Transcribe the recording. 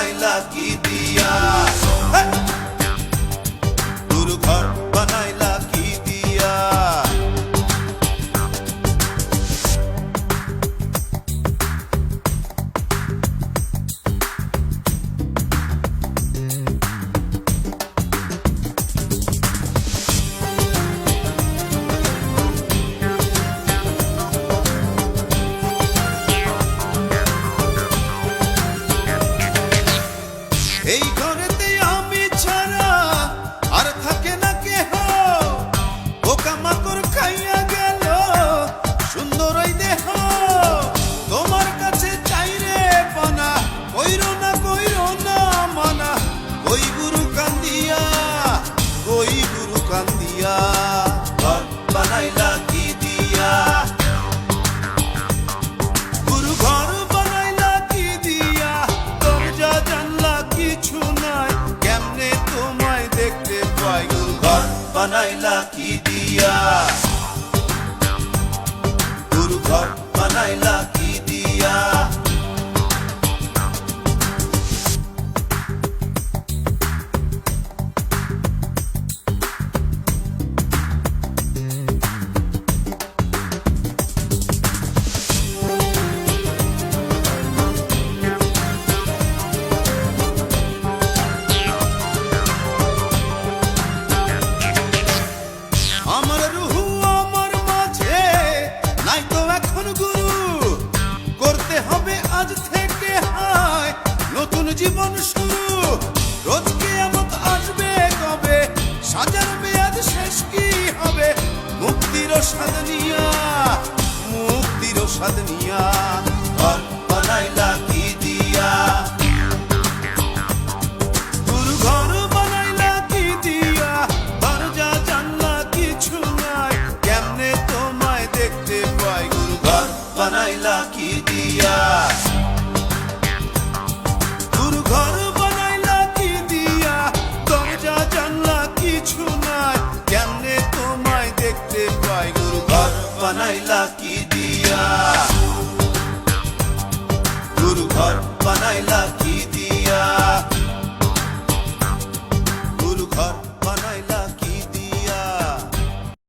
বানাইলা কি দিয়া, গুরু ঘর বানাইলা কি দিয়া। এই ঘরেতে আমি ছাড়া আর থাকে না কেহ, পোকামাকড় খাইয়া গেল সুন্দর ওই দেহ। তোমার কাছে চাইরে পানা, কইরো না মানা, কই গুরু কান্দিয়া, কই গুরু কান্দিয়া। ঘর বানাইলা কি দিয়া, গুরু ঘর বানাইলা কি দিয়া। দরজা জানলা কিছু নাই, কেমনে তোমায় দেখতে পাই। গুরু ঘর বানাইলা কি দিয়া, গুরু ঘর বানাইলা কি দিয়া। আমার রুহু আমার মাঝে নাই তো এখন গুরু, করতে হবে আজ থেকে হায় নতুন জীবন শুরু। রোজ কিয়ামত আসবে কবে, সাজার মেয়াদ শেষ কি হবে। মুক্তির স্বাদ নিয়া, মুক্তির স্বাদ নিয়া। ঘর বানাইলা কি দিয়া, গুরু ঘর বানাইলা কি দিয়া। দরজা জানলা কিছু নাই, কেমনে তোমায় দেখতে পাই। গুরু ঘর বানাইলা কি দিয়া, গুরু ঘর বানাইলা কি দিয়া। দরজা জানলা কিছু নাই, কেমনে তোমায় দেখতে পাই। গুরু ঘর বানাইলা কি দিয়া, গুরু ঘর বানাইলা কি দিয়া, গুরু ঘর।